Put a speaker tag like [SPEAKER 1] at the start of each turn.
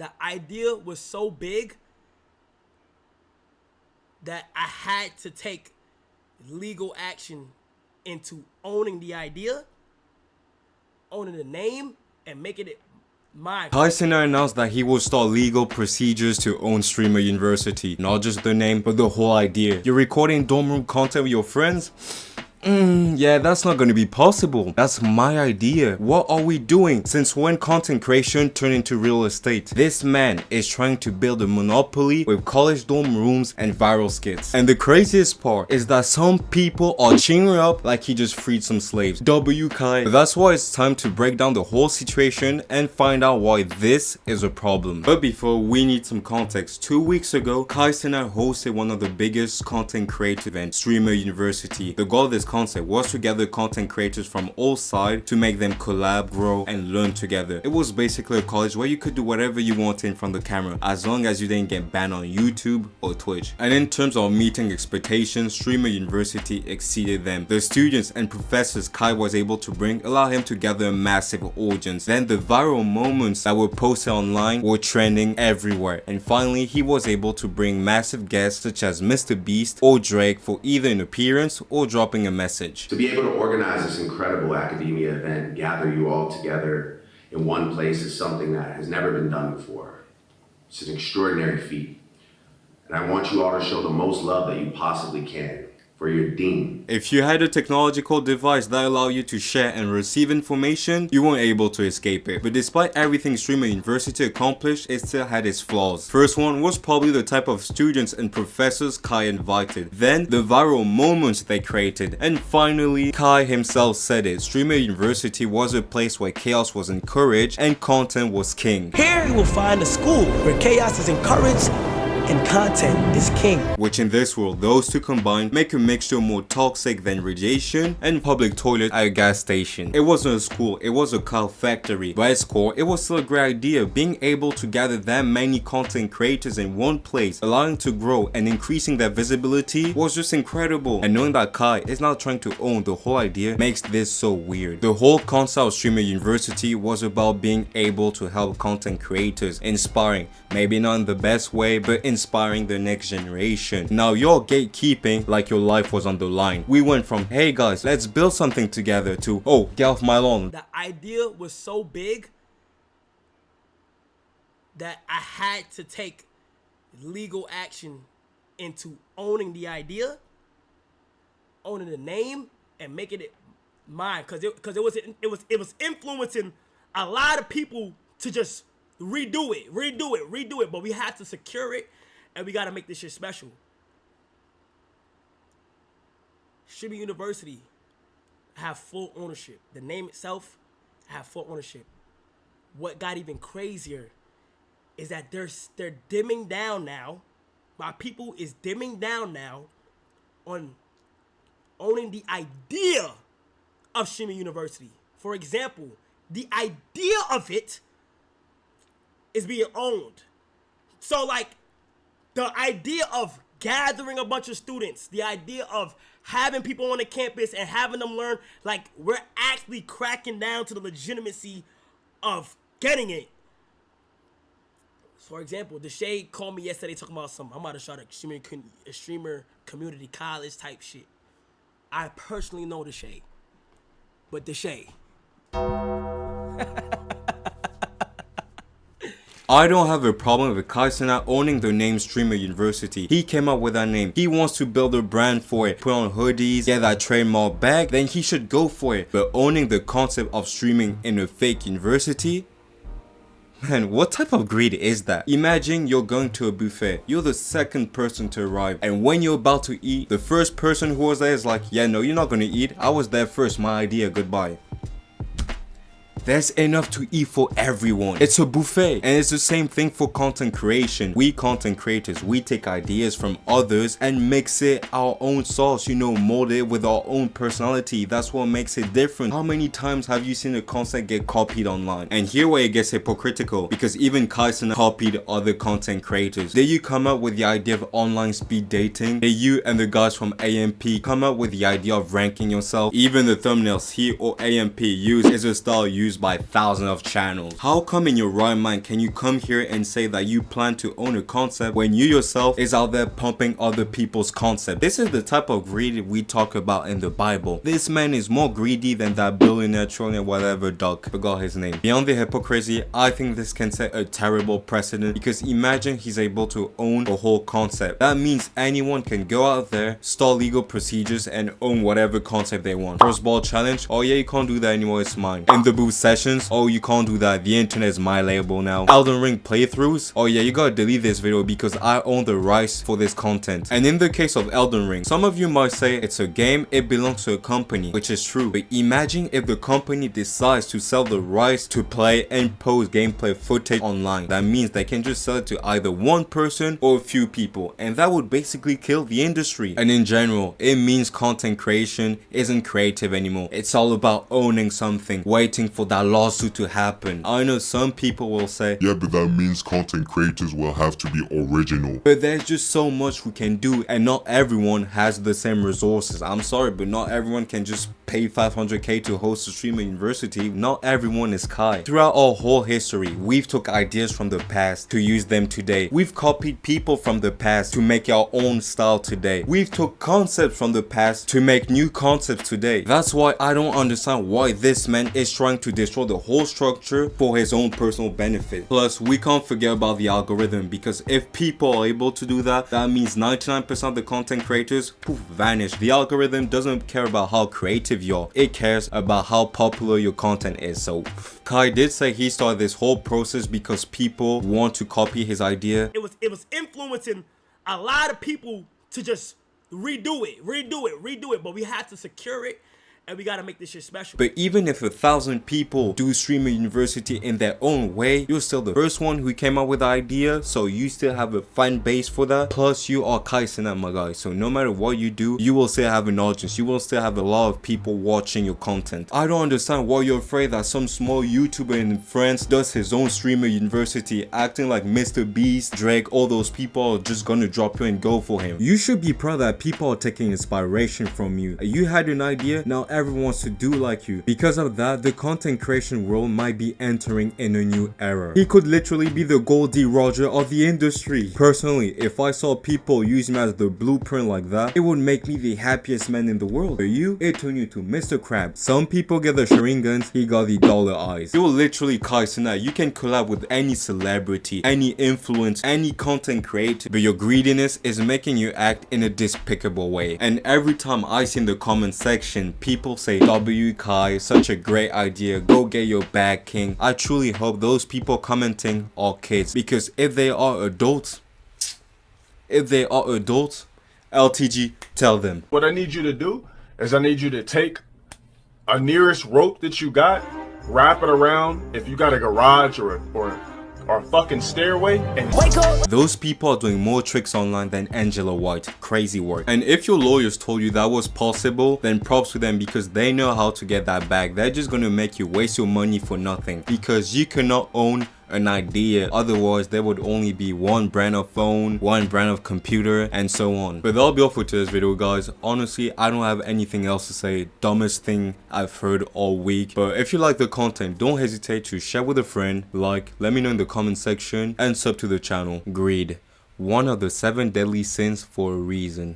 [SPEAKER 1] The idea was so big that I had to take legal action into owning the idea, owning the name, and making it mine.
[SPEAKER 2] Kai Cenat announced that he will start legal procedures to own Streamer University. Not just the name, but the whole idea. You're recording dorm room content with your friends? Yeah, that's not gonna be possible. That's my idea. What are we doing? Since when content creation turned into real estate? This man is trying to build a monopoly with college dorm rooms and viral skits. And the craziest part is that some people are cheering up like he just freed some slaves. W Kai. That's why it's time to break down the whole situation and find out why this is a problem. But before, we need some context. 2 weeks ago, Kai Cenat hosted one of the biggest content creator events, Streamer University. The goal of this concept was to gather content creators from all sides to make them collab, grow, and learn together. It was basically a college where you could do whatever you wanted in front of the camera, as long as you didn't get banned on YouTube or Twitch. And in terms of meeting expectations, Streamer University exceeded them. The students and professors Kai was able to bring allowed him to gather a massive audience. Then the viral moments that were posted online were trending everywhere. And finally, he was able to bring massive guests such as Mr. Beast or Drake for either an appearance or dropping a message.
[SPEAKER 3] To be able to organize this incredible academia event and gather you all together in one place is something that has never been done before. It's an extraordinary feat. And I want you all to show the most love that you possibly can for your dean.
[SPEAKER 2] If you had a technological device that allowed you to share and receive information, you weren't able to escape it. But despite everything Streamer University accomplished, it still had its flaws. First one was probably the type of students and professors Kai invited. Then the viral moments they created. And finally, Kai himself said it. Streamer University was a place where chaos was encouraged and content was king.
[SPEAKER 1] Here you will find a school where chaos is encouraged and content is king.
[SPEAKER 2] Which in this world, those two combined make a mixture more toxic than radiation and public toilet at a gas station. It wasn't a school, it was a cow factory. By its core, it was still a great idea. Being able to gather that many content creators in one place, allowing to grow and increasing their visibility was just incredible. And knowing that Kai is now trying to own the whole idea makes this so weird. The whole concept of Streamer University was about being able to help content creators, inspiring, maybe not in the best way, but inspiring the next generation. Now you're gatekeeping like your life was on the line. We went from, hey guys, let's build something together to, oh, get off my lawn.
[SPEAKER 1] The idea was so big that I had to take legal action into owning the idea, owning the name, and making it mine. Cause it was influencing a lot of people to just redo it. But we have to secure it, and we gotta make this shit special. Streamer University have full ownership. The name itself have full ownership. What got even crazier is that they're dimming down now. My people is dimming down now on owning the idea of Streamer University. For example, the idea of it is being owned. So like the idea of gathering a bunch of students, the idea of having people on the campus and having them learn, like we're actually cracking down to the legitimacy of getting it. For example, the Shade called me yesterday talking about I'm about to start a streamer community college type shit. I personally know the Shade, but the Shade.
[SPEAKER 2] I don't have a problem with Kai Cenat owning the name Streamer University. He came up with that name. He wants to build a brand for it, put on hoodies, get that trademark back, then he should go for it. But owning the concept of streaming in a fake university? Man, what type of greed is that? Imagine you're going to a buffet, you're the second person to arrive, and when you're about to eat, the first person who was there is like, yeah, no, you're not gonna eat, I was there first, my idea, goodbye. There's enough to eat for everyone. It's a buffet. And it's the same thing for content creation. We content creators, we take ideas from others and mix it our own sauce, mold it with our own personality. That's what makes it different. How many times have you seen a concept get copied online? And here where it gets hypocritical, because even Kai Cenat copied other content creators. Did you come up with the idea of online speed dating? Did you and the guys from AMP come up with the idea of ranking yourself? Even the thumbnails he or AMP use is a style used used by thousands of channels. How come in your right mind can you come here and say that you plan to own a concept when you yourself is out there pumping other people's concept? This is the type of greed we talk about in the Bible. This man is more greedy than that billionaire, trillionaire, whatever duck, forgot his name. Beyond the hypocrisy, I think this can set a terrible precedent, because imagine he's able to own the whole concept. That means anyone can go out there, start legal procedures, and own whatever concept they want. First ball challenge, oh yeah, you can't do that anymore, it's mine. In the booth sessions, oh you can't do that, the internet is my label now. Elden Ring playthroughs, oh yeah, you gotta delete this video because I own the rights for this content. And in the case of Elden Ring, some of you might say it's a game, it belongs to a company, which is true. But imagine if the company decides to sell the rights to play and post gameplay footage online. That means they can just sell it to either one person or a few people, and that would basically kill the industry. And in general, it means content creation isn't creative anymore. It's all about owning something, waiting for that lawsuit to happen. I know some people will say,
[SPEAKER 4] yeah, but that means content creators will have to be original.
[SPEAKER 2] but there's just so much we can do, and not everyone has the same resources. I'm sorry, but not everyone can just pay 500k to host a streamer university. Not everyone is Kai. Throughout our whole history, we've took ideas from the past to use them today. We've copied people from the past to make our own style today. We've took concepts from the past to make new concepts today. That's why I don't understand why this man is trying to destroy the whole structure for his own personal benefit. Plus, we can't forget about the algorithm, because if people are able to do that, that means 99% of the content creators poof, vanish. The algorithm doesn't care about how creative you are, it cares about how popular your content is. So Kai did say he started this whole process because people want to copy his idea.
[SPEAKER 1] It was influencing a lot of people to just redo it, but we have to secure it, and we gotta make this shit special.
[SPEAKER 2] But even if 1,000 people do streamer university in their own way, you're still the first one who came up with the idea, so you still have a fan base for that. Plus, you are Kai Cenat, my guy, so no matter what you do, you will still have an audience. You will still have a lot of people watching your content. I don't understand why you're afraid that some small YouTuber in France does his own streamer university, acting like Mr. Beast, Drake, all those people are just gonna drop you and go for him. You should be proud that people are taking inspiration from you. You had an idea, now everyone wants to do like you. Because of that, the content creation world might be entering in a new era. He could literally be the Goldie Roger of the industry. Personally, if I saw people use me as the blueprint like that, it would make me the happiest man in the world. For you, it turned you to Mr. Krabs. Some people get the Sharingans, he got the dollar eyes. You're literally Kai Cenat. You can collab with any celebrity, any influence, any content creator, but your greediness is making you act in a despicable way. And every time I see in the comment section, people say, W Kai, such a great idea, go get your bag, king. I truly hope those people commenting are kids, because if they are adults, LTG, tell them.
[SPEAKER 5] What I need you to do is I need you to take a nearest rope that you got, wrap it around, if you got a garage or a fucking stairway, and wake up.
[SPEAKER 2] Those people are doing more tricks online than Angela White. Crazy work. And if your lawyers told you that was possible, then props to them, because they know how to get that back. They're just gonna make you waste your money for nothing, because you cannot own an idea, otherwise there would only be one brand of phone, one brand of computer, and so on. But that'll be all for today's video, guys. Honestly, I don't have anything else to say. Dumbest thing I've heard all week. But if you like the content, don't hesitate to share with a friend, like, let me know in the comment section, and sub to the channel. Greed, one of the 7 deadly sins for a reason.